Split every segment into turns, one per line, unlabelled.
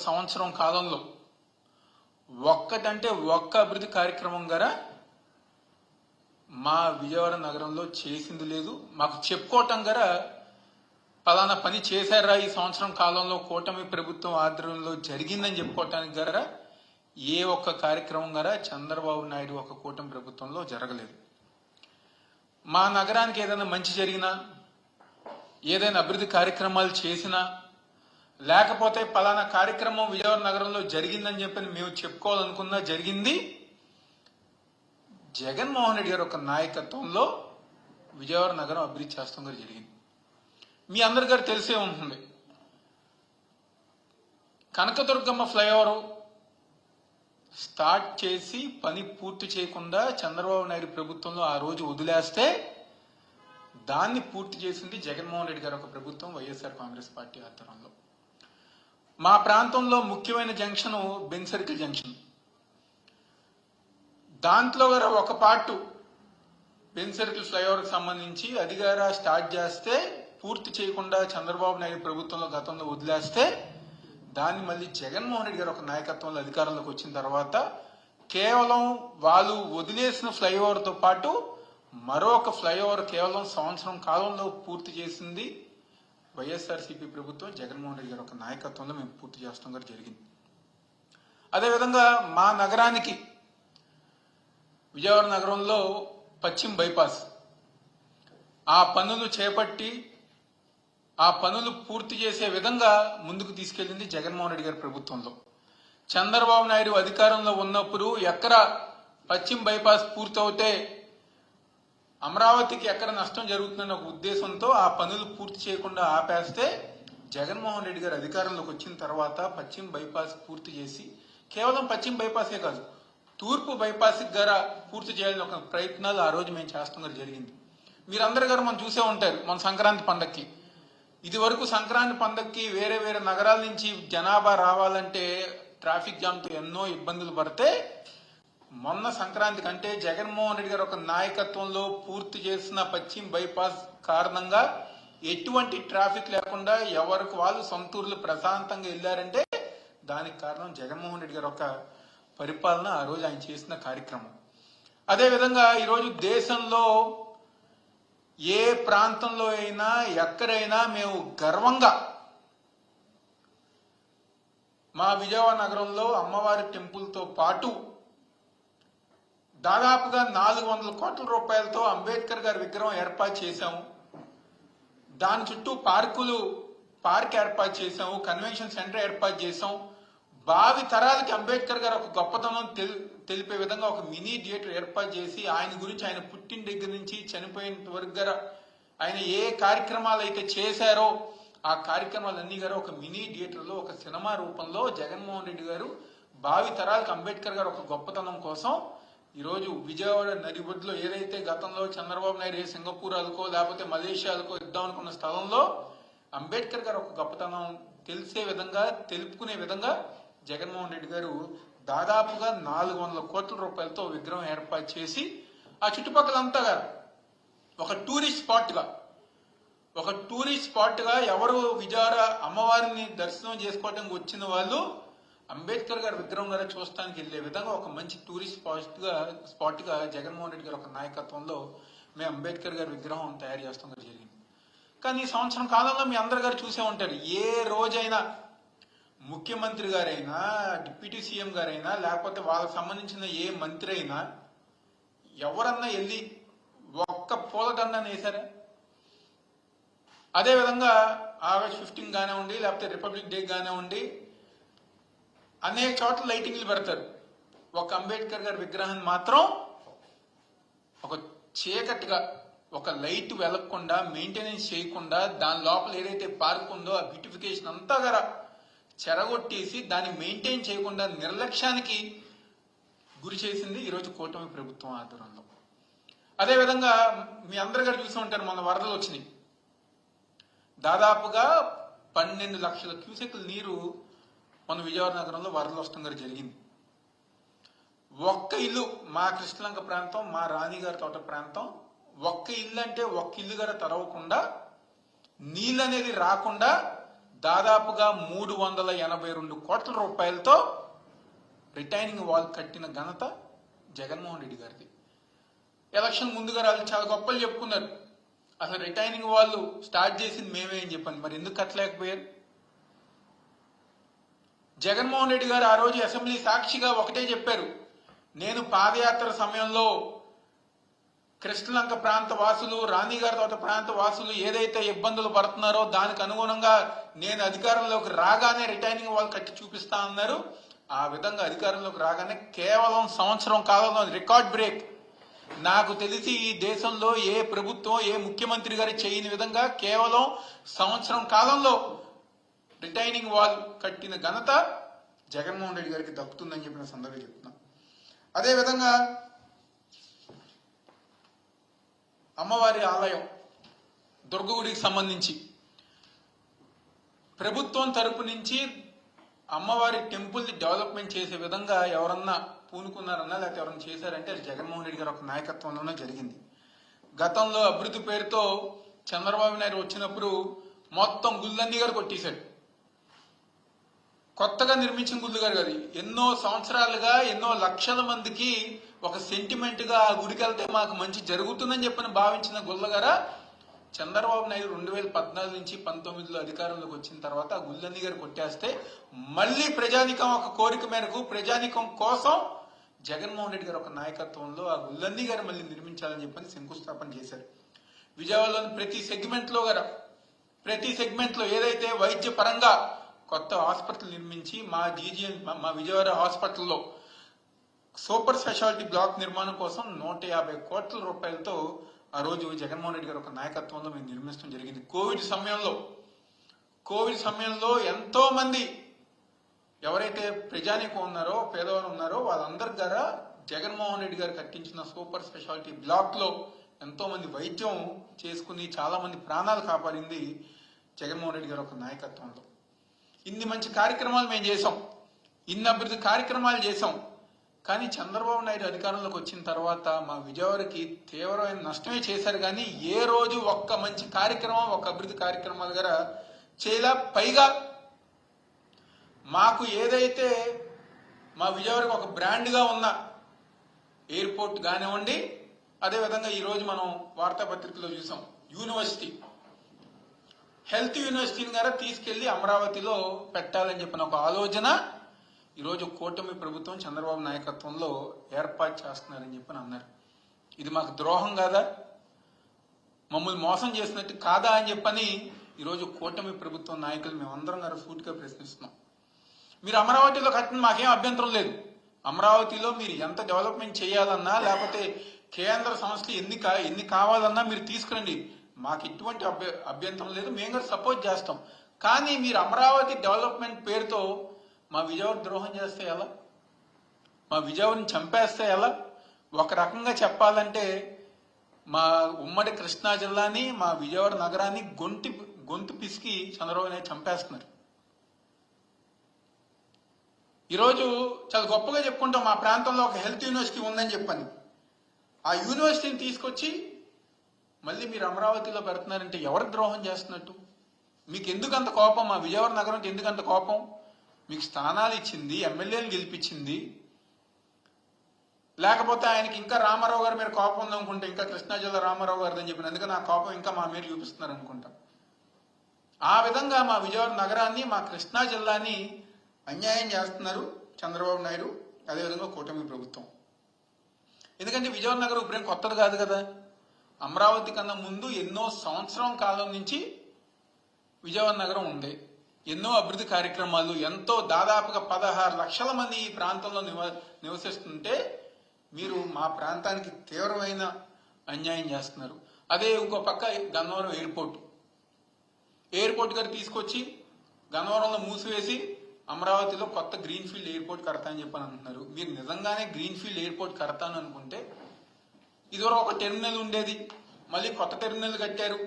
సంవత్సరం కాలంలో ఒక్కటంటే ఒక్క అభివృద్ధి కార్యక్రమం గారా మా విజయవాడ నగరంలో చేసింది లేదు. మాకు చెప్పుకోవటం గారా పలానా పని చేశారా ఈ సంవత్సరం కాలంలో కూటమి ప్రభుత్వం ఆధ్వర్యంలో జరిగిందని చెప్పుకోవటానికి గారా ఏ ఒక్క కార్యక్రమం గారా చంద్రబాబు నాయుడు ఒక కూటమి ప్రభుత్వంలో జరగలేదు. మా నగరానికి ఏదైనా మంచి జరిగినా, ఏదైనా అభివృద్ధి కార్యక్రమాలు చేసినా, లేకపోతే పలానా కార్యక్రమం విజయవాడ నగరంలో జరిగిందని చెప్పని మేము చెప్పుకోవాలనుకున్నా జరిగింది జగన్మోహన్ రెడ్డి గారు ఒక నాయకత్వంలో విజయవాడ నగరం అభివృద్ధి చేస్తాం గారు జరిగింది. మీ అందరి గారు తెలిసే ఉంటుంది, కనకదుర్గమ్మ ఫ్లైఓవర్ స్టార్ట్ చేసి పని పూర్తి చేయకుండా చంద్రబాబు నాయుడు ప్రభుత్వంలో ఆ రోజు వదిలేస్తే దాన్ని పూర్తి చేసింది జగన్మోహన్ రెడ్డి గారు ఒక ప్రభుత్వం, వైఎస్ఆర్ కాంగ్రెస్ పార్టీ ఆధ్వర్యంలో. మా ప్రాంతంలో ముఖ్యమైన జంక్షన్ బెన్ సర్కిల్ జంక్షన్. దాంట్లో గారు ఒక పార్ట్ బెన్ సర్కిల్ ఫ్లైఓవర్కి సంబంధించి అధికార స్టార్ట్ చేస్తే పూర్తి చేయకుండా చంద్రబాబు నాయుడు ప్రభుత్వంలో గతంలో వదిలేస్తే దాన్ని మళ్ళీ జగన్మోహన్ రెడ్డి గారు ఒక నాయకత్వంలో అధికారంలోకి వచ్చిన తర్వాత కేవలం వాళ్ళు వదిలేసిన ఫ్లైఓవర్తో పాటు మరొక ఫ్లైఓవర్ కేవలం సంవత్సరం కాలంలో పూర్తి చేసింది వైఎస్ఆర్సీపీ ప్రభుత్వం, జగన్మోహన్ రెడ్డి గారు ఒక నాయకత్వంలో మేము పూర్తి చేస్తాం గారు జరిగింది. అదేవిధంగా మా నగరానికి విజయవాడ నగరంలో పశ్చిమ బైపాస్ ఆ పనులు చేపట్టి ఆ పనులు పూర్తి చేసే విధంగా ముందుకు తీసుకెళ్లింది జగన్మోహన్ రెడ్డి గారి ప్రభుత్వంలో. చంద్రబాబు నాయుడు అధికారంలో ఉన్నప్పుడు ఎక్కడ పశ్చిమ బైపాస్ పూర్తవుతే అమరావతికి ఎక్కడ నష్టం జరుగుతుందన్న ఒక ఉద్దేశంతో ఆ పనులు పూర్తి చేయకుండా ఆపేస్తే జగన్మోహన్ రెడ్డి గారు అధికారంలోకి వచ్చిన తర్వాత పశ్చిమ బైపాస్ పూర్తి చేసి, కేవలం పశ్చిమ బైపాసే కాదు తూర్పు బైపాస్ గారా పూర్తి చేయాలని ఒక ప్రయత్నాలు ఆ రోజు మేము చేస్తాం జరిగింది. మీరందరూ గారు మనం చూసే ఉంటారు, మన సంక్రాంతి పండక్కి ఇది వరకు సంక్రాంతి పండక్కి వేరే వేరే నగరాల నుంచి జనాభా రావాలంటే ట్రాఫిక్ జామ్తో ఎన్నో ఇబ్బందులు పడితే మొన్న సంక్రాంతి కంటే జగన్మోహన్ రెడ్డి గారు ఒక నాయకత్వంలో పూర్తి చేసిన పశ్చిమ బైపాస్ కారణంగా ఎటువంటి ట్రాఫిక్ లేకుండా ఎవరికి వాళ్ళు సొంతూరులు ప్రశాంతంగా వెళ్ళారంటే దానికి కారణం జగన్మోహన్ రెడ్డి గారు ఒక పరిపాలన, ఆ రోజు ఆయన చేసిన కార్యక్రమం. అదేవిధంగా ఈరోజు దేశంలో ఏ ప్రాంతంలో అయినా ఎక్కడైనా మేము గర్వంగా మా విజయవాడ నగరంలో అమ్మవారి టెంపుల్తో పాటు దాదాపుగా 400 కోట్ల రూపాయలతో అంబేద్కర్ గారి విగ్రహం ఏర్పాటు చేశాము. దాని చుట్టూ పార్క్ ఏర్పాటు చేశాము, కన్వెన్షన్ సెంటర్ ఏర్పాటు చేశాం. భావి తరాలకి అంబేద్కర్ గారు ఒక గొప్పతనం తెలిపే విధంగా ఒక మినీ థియేటర్ ఏర్పాటు చేసి ఆయన గురించి, ఆయన పుట్టిన దగ్గర నుంచి చనిపోయేంత వరకు గారు ఆయన ఏ కార్యక్రమాలు అయితే చేశారో ఆ కార్యక్రమాలన్నీ గారు ఒక మినీ థియేటర్లో ఒక సినిమా రూపంలో జగన్మోహన్ రెడ్డి గారు భావి తరాలకు అంబేద్కర్ గారు ఒక గొప్పతనం కోసం ఈరోజు విజయవాడ నడిబొడ్డులో ఏదైతే గతంలో చంద్రబాబు నాయుడు ఏ సింగపూరాలకో లేకపోతే మలేషియాలకో ఇద్దాం అనుకున్న స్థలంలో అంబేద్కర్ గారు ఒక గొప్పతనం తెలిసే విధంగా, తెలుపుకునే విధంగా జగన్మోహన్ రెడ్డి గారు దాదాపుగా 400 కోట్ల రూపాయలతో విగ్రహం ఏర్పాటు చేసి ఆ చుట్టుపక్కలంతా ఒక టూరిస్ట్ స్పాట్ గా ఎవరు విజయవాడ అమ్మవారిని దర్శనం చేసుకోవడానికి వచ్చిన వాళ్ళు అంబేద్కర్ గారి విగ్రహం గారు చూస్తానికి వెళ్లే విధంగా ఒక మంచి టూరిస్ట్ స్పాట్ గా జగన్మోహన్ రెడ్డి గారు ఒక నాయకత్వంలో మేము అంబేద్కర్ గారి విగ్రహం తయారు చేస్తాం జరిగింది. కానీ ఈ సంవత్సరం కాలంలో మీ అందరు గారు చూసే ఉంటారు, ఏ రోజైనా ముఖ్యమంత్రి గారైనా, డిప్యూటీ సీఎం గారైనా, లేకపోతే వాళ్ళకి సంబంధించిన ఏ మంత్రి అయినా ఎవరన్నా వెళ్ళి ఒక్క పూలదండాన్ని వేశారా? అదేవిధంగా ఆగస్ట్ 15 కానివ్వండి, లేకపోతే రిపబ్లిక్ డే కానివ్వండి, అనేక చోట్ల లైటింగ్లు పెడతారు. ఒక అంబేద్కర్ గారి విగ్రహాన్ని మాత్రం ఒక చీకటిగా, ఒక లైట్ వెలగకుండా, మెయింటెనెన్స్ చేయకుండా, దాని లోపల ఏదైతే పార్క్ ఉందో ఆ బ్యూటిఫికేషన్ అంతా గారా చెరగొట్టేసి దాన్ని మెయింటైన్ చేయకుండా నిర్లక్ష్యానికి గురి చేసింది ఈరోజు కూటమి ప్రభుత్వం ఆధ్వర్యంలో. అదేవిధంగా మీ అందరు గారు చూసి ఉంటారు, మన వరదలు వచ్చినాయి. దాదాపుగా 12 లక్షల క్యూసెక్ల నీరు మన విజయవాడ నగరంలో వరదలు వస్తుండగా జరిగింది. ఒక్క ఇల్లు, మా కృష్ణలంక ప్రాంతం, మా రాణిగారి తోట ప్రాంతం, ఒక్క ఇల్లు అంటే ఒక్క ఇల్లు గారు తరవకుండా, నీళ్ళు అనేది రాకుండా దాదాపుగా 382 కోట్ల రూపాయలతో రిటైనింగ్ వాల్ కట్టిన ఘనత జగన్మోహన్ రెడ్డి గారిది. ఎలక్షన్ ముందుగా వాళ్ళు చాలా గొప్పలు చెప్పుకున్నారు. అసలు రిటైనింగ్ వాళ్ళు స్టార్ట్ చేసింది మేమే అని చెప్పాను. మరి ఎందుకు కట్టలేకపోయారు? జగన్మోహన్ రెడ్డి గారు ఆ రోజు అసెంబ్లీ సాక్షిగా ఒకటే చెప్పారు, నేను పాదయాత్ర సమయంలో కృష్ణలంక ప్రాంత వాసులు, రాణిగారి తోట ప్రాంత వాసులు ఏదైతే ఇబ్బందులు పడుతున్నారో దానికి అనుగుణంగా నేను అధికారంలోకి రాగానే రిటైనింగ్ వాల్ కట్టి చూపిస్తా అన్నారు. ఆ విధంగా అధికారంలోకి రాగానే కేవలం సంవత్సరం కాలంలో రికార్డ్ బ్రేక్. నాకు తెలిసి ఈ దేశంలో ఏ ప్రభుత్వం, ఏ ముఖ్యమంత్రి గారు చేయని విధంగా కేవలం సంవత్సరం కాలంలో రిటైనింగ్ వాల్ కట్టిన ఘనత జగన్మోహన్ రెడ్డి గారికి దక్కుతుందని చెప్పిన సందర్భంగా చెప్తున్నాం. అదేవిధంగా అమ్మవారి ఆలయం దుర్గగుడికి సంబంధించి ప్రభుత్వం తరపు నుంచి అమ్మవారి టెంపుల్ డెవలప్మెంట్ చేసే విధంగా ఎవరన్నా పూనుకున్నారన్నా లేకపోతే ఎవరన్నా చేశారంటే అది జగన్మోహన్ రెడ్డి గారి ఒక నాయకత్వంలోనే జరిగింది. గతంలో అభివృద్ధి పేరుతో చంద్రబాబు నాయుడు వచ్చినప్పుడు మొత్తం గుళ్ళన్నీ గారు కొట్టేశాడు. కొత్తగా నిర్మించిన గుళ్ళు గారు కాదు, ఎన్నో సంవత్సరాలుగా ఎన్నో లక్షల మందికి ఒక సెంటిమెంట్ గా ఆ గుడికి వెళ్తే మాకు మంచి జరుగుతుందని చెప్పని భావించిన గుళ్ళ గారా చంద్రబాబు నాయుడు 2014 నుంచి 19లో అధికారంలోకి వచ్చిన తర్వాత ఆ గుళ్ళన్నీ గారు కొట్టేస్తే మళ్ళీ ప్రజానికం ఒక కోరిక మేరకు ప్రజానికం కోసం జగన్మోహన్ రెడ్డి గారు ఒక నాయకత్వంలో ఆ గుళ్ళన్నీ గారు మళ్ళీ నిర్మించాలని చెప్పని శంకుస్థాపన చేశారు. విజయవాడలోని ప్రతి సెగ్మెంట్ లో ఏదైతే వైద్య పరంగా కొత్త హాస్పిటల్ నిర్మించి మా విజయవాడ హాస్పిటల్లో సూపర్ స్పెషాలిటీ బ్లాక్ నిర్మాణం కోసం 150 కోట్ల రూపాయలతో ఆ రోజు జగన్మోహన్ రెడ్డి గారు ఒక నాయకత్వంలో మేము నిర్మించడం జరిగింది. కోవిడ్ సమయంలో ఎంతో మంది ఎవరైతే ప్రజానికం ఉన్నారో, పేదవారు ఉన్నారో వాళ్ళందరి ద్వారా జగన్మోహన్ రెడ్డి గారు కట్టించిన సూపర్ స్పెషాలిటీ బ్లాక్ లో ఎంతో మంది వైద్యం చేసుకుని చాలా మంది ప్రాణాలు కాపాడింది జగన్మోహన్ రెడ్డి గారు ఒక నాయకత్వంలో. ఇన్ని మంచి కార్యక్రమాలు మేము చేసాం, ఇన్ని అభివృద్ధి కార్యక్రమాలు చేసాం. కానీ చంద్రబాబు నాయుడు అధికారంలోకి వచ్చిన తర్వాత మా విజయవాడకి తీవ్రమైన నష్టమే చేశారు. కానీ ఏ రోజు ఒక్క మంచి కార్యక్రమం, ఒక్క అభివృద్ధి కార్యక్రమాలు గారా చేయలా. పైగా మాకు ఏదైతే మా విజయవాడకి ఒక బ్రాండ్గా ఉన్న ఎయిర్పోర్ట్ కానివ్వండి, అదేవిధంగా ఈరోజు మనం వార్తాపత్రికలో చూసాం హెల్త్ యూనివర్సిటీని గారా తీసుకెళ్లి అమరావతిలో పెట్టాలని చెప్పిన ఒక ఆలోచన ఈరోజు కూటమి ప్రభుత్వం చంద్రబాబు నాయకత్వంలో ఏర్పాటు చేస్తున్నారని చెప్పని అన్నారు. ఇది మాకు ద్రోహం కాదా, మమ్మల్ని మోసం చేసినట్టు కాదా అని చెప్పని ఈరోజు కూటమి ప్రభుత్వం నాయకులు మేమందరం గారు సూటిగా ప్రశ్నిస్తున్నాం. మీరు అమరావతిలో కట్టిన మాకేం అభ్యంతరం లేదు. అమరావతిలో మీరు ఎంత డెవలప్మెంట్ చేయాలన్నా లేకపోతే కేంద్ర సంస్థలు ఎన్ని కావాలన్నా మీరు తీసుకురండి, మాకు ఎటువంటి అభ్యంతరం లేదు, మేము కూడా సపోర్ట్ చేస్తాం. కానీ మీరు అమరావతి డెవలప్మెంట్ పేరుతో మా విజయవాడ ద్రోహం చేస్తే ఎలా, మా విజయవాడని చంపేస్తే ఎలా? ఒక రకంగా చెప్పాలంటే మా ఉమ్మడి కృష్ణా జిల్లాని, మా విజయవాడ నగరాన్ని గొంతు పిసికి చంద్రబాబు నాయుడు చంపేస్తున్నారు. ఈరోజు చాలా గొప్పగా చెప్పుకుంటాం మా ప్రాంతంలో ఒక హెల్త్ యూనివర్సిటీ ఉందని చెప్పని. ఆ యూనివర్సిటీని తీసుకొచ్చి మళ్ళీ మీరు అమరావతిలో పెడుతున్నారంటే ఎవరికి ద్రోహం చేస్తున్నట్టు? మీకు ఎందుకంత కోపం? మా విజయవాడ నగరం ఎందుకంత కోపం? మీకు స్థానాలు ఇచ్చింది, ఎమ్మెల్యేలు గెలిపించింది, లేకపోతే ఆయనకి ఇంకా రామారావు గారి మీద కోపం ఉందనుకుంటే, ఇంకా కృష్ణా జిల్లా రామారావు గారిది అని చెప్పిన అందుకని ఆ కోపం ఇంకా మా మీద చూపిస్తున్నారు అనుకుంటాం. ఆ విధంగా మా విజయవాడ నగరాన్ని, మా కృష్ణా జిల్లాని అన్యాయం చేస్తున్నారు చంద్రబాబు నాయుడు, అదేవిధంగా కూటమి ప్రభుత్వం. ఎందుకంటే విజయవాడ నగరం ఇప్పుడేం కొత్తది కాదు కదా. అమరావతి కన్నా ముందు ఎన్నో సంవత్సరం కాలం నుంచి విజయవాడ నగరం ఉంది. ఎన్నో అభివృద్ధి కార్యక్రమాలు, ఎంతో దాదాపుగా 16 లక్షల మంది ఈ ప్రాంతంలో నివసిస్తుంటే మీరు మా ప్రాంతానికి తీవ్రమైన అన్యాయం చేస్తున్నారు. అదే ఇంకో పక్క గన్నవరం ఎయిర్పోర్ట్ గారు తీసుకొచ్చి గన్నవరంలో మూసివేసి అమరావతిలో కొత్త గ్రీన్ ఫీల్డ్ ఎయిర్పోర్ట్ కడతానని చెప్పని అంటున్నారు. మీరు నిజంగానే గ్రీన్ ఫీల్డ్ ఎయిర్పోర్ట్ కడతాను అనుకుంటే ఇదివరకు ఒక టెర్మినల్ ఉండేది, మళ్ళీ కొత్త టెర్మినల్ కట్టారు,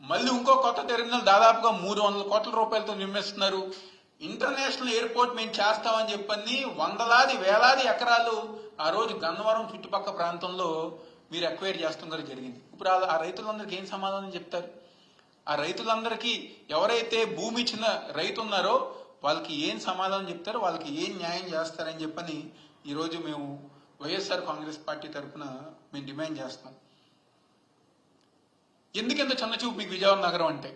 మళ్ళీ ఇంకో కొత్త టెర్మినల్ దాదాపుగా 300 కోట్ల రూపాయలతో నిర్మిస్తున్నారు. ఇంటర్నేషనల్ ఎయిర్పోర్ట్ మేము చేస్తామని చెప్పని వందలాది వేలాది ఎకరాలు ఆ రోజు గన్నవరం చుట్టుపక్కల ప్రాంతంలో మీరు ఎక్వైర్ చేస్తాం జరిగింది. ఇప్పుడు ఆ రైతులందరికీ ఏం సమాధానం చెప్తారు? ఆ రైతులందరికీ ఎవరైతే భూమి ఇచ్చిన రైతు ఉన్నారో వాళ్ళకి ఏం సమాధానం చెప్తారో, వాళ్ళకి ఏం న్యాయం చేస్తారని చెప్పని ఈరోజు మేము వైఎస్ఆర్ కాంగ్రెస్ పార్టీ తరఫున మేము డిమాండ్ చేస్తున్నాం. ఎందుకంత చిన్నచూపు మీకు విజయవాడ నగరం అంటే?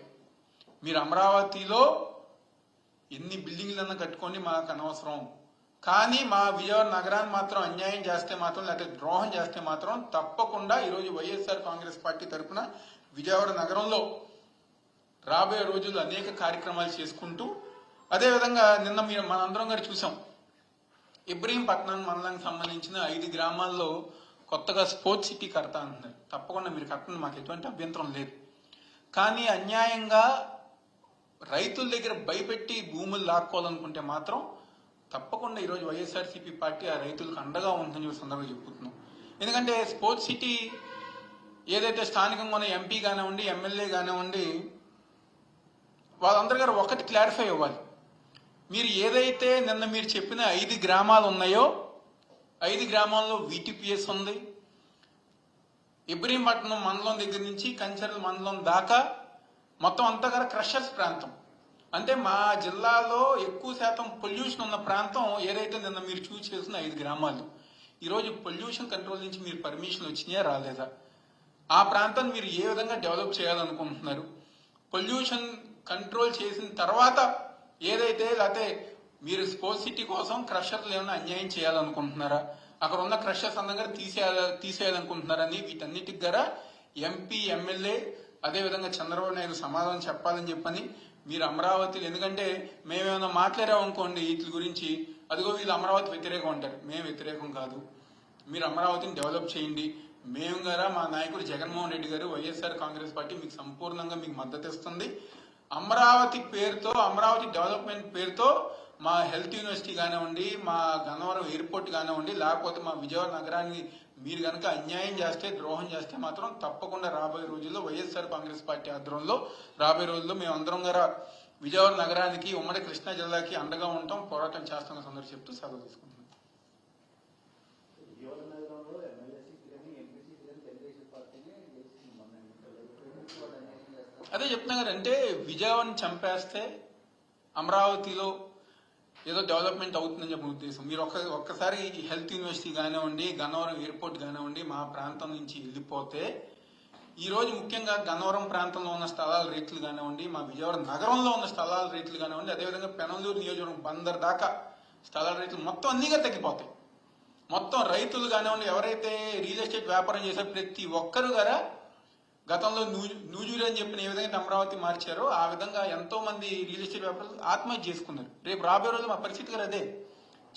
మీరు అమరావతిలో ఎన్ని బిల్డింగ్లన్నా కట్టుకోండి, మాకు అనవసరం. కానీ మా విజయవాడ నగరాన్ని మాత్రం అన్యాయం చేస్తే మాత్రం, లేకపోతే ద్రోహం చేస్తే మాత్రం తప్పకుండా ఈరోజు వైఎస్ఆర్ కాంగ్రెస్ పార్టీ తరఫున విజయవాడ నగరంలో రాబోయే రోజుల్లో అనేక కార్యక్రమాలు చేసుకుంటూ, అదేవిధంగా నిన్న మనందరం గారు చూసాం, ఇబ్రహీంపట్నం మండలానికి సంబంధించిన 5 గ్రామాల్లో కొత్తగా స్పోర్ట్స్ సిటీ కడతా అంటున్నారు. తప్పకుండా మీరు కట్టండి, మాకు ఎటువంటి అభ్యంతరం లేదు. కానీ అన్యాయంగా రైతుల దగ్గర భయపెట్టి భూములు లాక్కోవాలనుకుంటే మాత్రం తప్పకుండా ఈరోజు వైఎస్ఆర్సీపీ పార్టీ ఆ రైతులకు అండగా ఉందని చెప్పి సందర్భంగా చెప్పుకుంటున్నాం. ఎందుకంటే స్పోర్ట్స్ సిటీ ఏదైతే స్థానికంగా ఉన్న ఎంపీ కానివ్వండి, ఎమ్మెల్యే కానివ్వండి, వాళ్ళందరి గారు ఒకటి క్లారిఫై అవ్వాలి. మీరు ఏదైతే నిన్న మీరు చెప్పిన 5 గ్రామాలు ఉన్నాయో 5 గ్రామాల్లో వీటీపీఎస్ ఉంది. ఇబ్రహీంపట్నం మండలం దగ్గర నుంచి కంచర్ల మండలం దాకా మొత్తం అంతా గారు క్రషర్స్ ప్రాంతం. అంటే మా జిల్లాలో ఎక్కువ శాతం పొల్యూషన్ ఉన్న ప్రాంతం ఏదైతే నిన్న మీరు చూస్ చేసిన 5 గ్రామాలు. ఈరోజు పొల్యూషన్ కంట్రోల్ నుంచి మీరు పర్మిషన్ వచ్చినాయా రాలేదా? ఆ ప్రాంతాన్ని మీరు ఏ విధంగా డెవలప్ చేయాలనుకుంటున్నారు? పొల్యూషన్ కంట్రోల్ చేసిన తర్వాత ఏదైతే, లేకపోతే మీరు స్పోర్ట్స్ సిటీ కోసం క్రషర్లు ఏమైనా అన్యాయం చేయాలనుకుంటున్నారా? అక్కడ ఉన్న క్రషర్స్ అందరూ తీసేయాలనుకుంటున్నారని వీటన్నిటికి గారా ఎంపీ, ఎమ్మెల్యే, అదేవిధంగా చంద్రబాబు నాయుడు సమాధానం చెప్పాలని చెప్పని మీరు అమరావతిలో, ఎందుకంటే మేమేమైనా మాట్లాడామనుకోండి వీటి గురించి, అదిగో వీళ్ళు అమరావతి వ్యతిరేకం అంటారు. మేము వ్యతిరేకం కాదు, మీరు అమరావతిని డెవలప్ చేయండి. మేము గారా మా నాయకుడు జగన్మోహన్ రెడ్డి గారు, వైఎస్ఆర్ కాంగ్రెస్ పార్టీ మీకు సంపూర్ణంగా మీకు మద్దతు ఇస్తుంది. అమరావతి పేరుతో, అమరావతి డెవలప్మెంట్ పేరుతో మా హెల్త్ యూనివర్సిటీ కానివ్వండి, మా గన్నవరం ఎయిర్పోర్ట్ కానివ్వండి, లేకపోతే మా విజయవాడ నగరాన్ని మీరు కనుక అన్యాయం చేస్తే, ద్రోహం చేస్తే మాత్రం తప్పకుండా రాబోయే రోజుల్లో వైఎస్ఆర్ కాంగ్రెస్ పార్టీ ఆధ్వర్యంలో రాబోయే రోజుల్లో మేము అందరం గారా విజయవాడ నగరానికి, ఉమ్మడి కృష్ణా జిల్లాకి అండగా ఉంటాం, పోరాటం చేస్తాం సందర్భం చెప్తూ సెలవు తీసుకుంటున్నాం. అదే చెప్తున్నా కదంటే, విజయవాడని చంపేస్తే అమరావతిలో ఏదో డెవలప్మెంట్ అవుతుందని చెప్పిన ఉద్దేశం. మీరు ఒక్కసారి హెల్త్ యూనివర్సిటీ కానివ్వండి, గన్నవరం ఎయిర్పోర్ట్ కానివ్వండి మా ప్రాంతం నుంచి వెళ్ళిపోతే, ఈరోజు ముఖ్యంగా గన్నవరం ప్రాంతంలో ఉన్న స్థలాల రేట్లు కానివ్వండి, మా విజయవాడ నగరంలో ఉన్న స్థలాల రేట్లు కానివ్వండి, అదేవిధంగా పెనందూరు నియోజకవర్గం బందర్ దాకా స్థలాల రేట్లు మొత్తం అన్నీగా తగ్గిపోతాయి. మొత్తం రైతులు కానివ్వండి, ఎవరైతే రియల్ ఎస్టేట్ వ్యాపారం చేశారో ప్రతి ఒక్కరు గారా గతంలో నూజూరు అని చెప్పిన ఏ విధంగా అమరావతి మార్చారో ఆ విధంగా ఎంతో మంది రియల్ ఎస్టేట్ వ్యాపారులు ఆత్మహత్య చేసుకున్నారు. రేపు రాబోయే రోజు మా పరిస్థితి గారు అదే.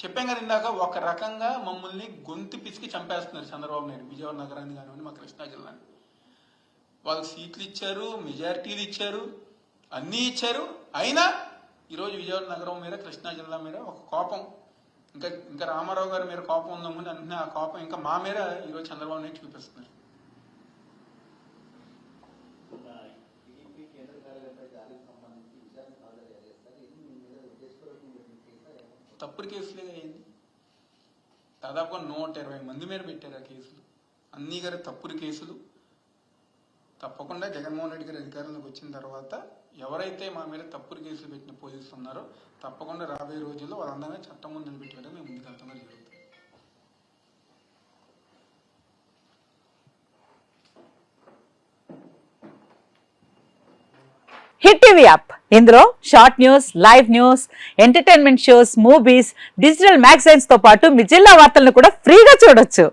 చెప్పాం కదా ఇందాక, ఒక రకంగా మమ్మల్ని గొంతు పిసికి చంపేస్తున్నారు చంద్రబాబు నాయుడు. విజయవాడ నగరాన్ని కానివ్వండి, మా కృష్ణా జిల్లాని. వాళ్ళకి సీట్లు ఇచ్చారు, మెజారిటీలు ఇచ్చారు, అన్నీ ఇచ్చారు. అయినా ఈరోజు విజయవాడ నగరం మీద, కృష్ణా జిల్లా మీద ఒక కోపం, ఇంకా రామారావు గారి మీద కోపం ఉందామని అంటే ఆ కోపం ఇంకా మా మీద ఈరోజు చంద్రబాబు నాయుడు చూపిస్తున్నారు. తప్పుడు కేసులే అయింది. దాదాపుగా 120 మంది మీద పెట్టారు ఆ కేసులు. అన్నీ గారు తప్పుడు కేసులు. తప్పకుండా జగన్మోహన్ రెడ్డి గారి అధికారంలోకి వచ్చిన తర్వాత ఎవరైతే మా మీద తప్పుడు కేసులు పెట్టిన పోలీసులు ఉన్నారో తప్పకుండా రాబోయే రోజుల్లో వాళ్ళందరినీ చట్టం ముందు నిలబెట్టడం మేము ముందుకెళ్తామని జరుగుతుంది.
హిట్ టీవీ యాప్, ఇందులో short news, live news, entertainment shows, movies, digital magazines తో పాటు మీ జిల్లా వార్తలను కూడా ఫ్రీగా చూడొచ్చు.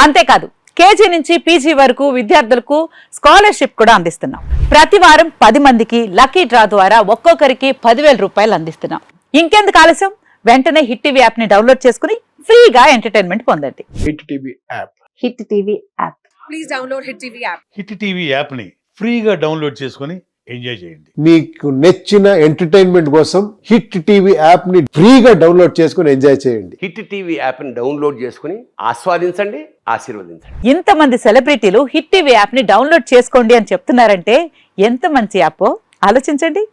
అంతేకాదు కేజీ నుంచి పీజీ వరకు విద్యార్థులకు స్కాలర్షిప్ కూడా అందిస్తున్నాం. ప్రతి వారం 10 మందికి లక్కీ డ్రా ద్వారా ఒక్కొక్కరికి 10,000 రూపాయలు అందిస్తున్నాం. ఇంకెందుకు ఆలస్యం, వెంటనే హిట్ టీవీ యాప్ ని డౌన్లోడ్ చేసుకుని ఫ్రీగా ఎంటర్టైన్మెంట్ పొందండి.
Hit TV app.
Hit TV app.
Please download hit TV app.
Hit TV app ని ఫ్రీగా డౌన్లోడ్ చేసుకుని ఎంజాయ్ చేయండి.
మీకు నచ్చిన ఎంటర్టైన్మెంట్ కోసం హిట్ టీవీ యాప్ ని ఫ్రీగా డౌన్లోడ్ చేసుకుని ఎంజాయ్ చేయండి.
హిట్ టీవీ యాప్ ని డౌన్లోడ్ చేసుకుని ఆస్వాదించండి, ఆశీర్వదించండి.
ఇంతమంది సెలబ్రిటీలు హిట్ టీవీ యాప్ ని డౌన్లోడ్ చేసుకోండి అని చెప్తున్నారంటే ఎంత మంచి యాప్ ఆలోచించండి.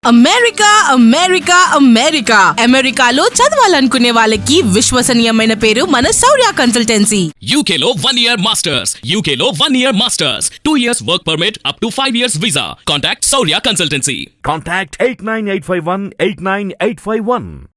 అమెరికా అమెరికా అమెరికా అమెరికాలో చదవాలనుకునే వాళ్ళకి విశ్వసనీయమైన పేరు మన శౌర్య కన్సల్టెన్సీ.
UK లో 1 year masters. UK లో 1 year masters. 2 years work permit up to 5 years visa. Contact Saurya Consultancy.
Contact 89851 89851.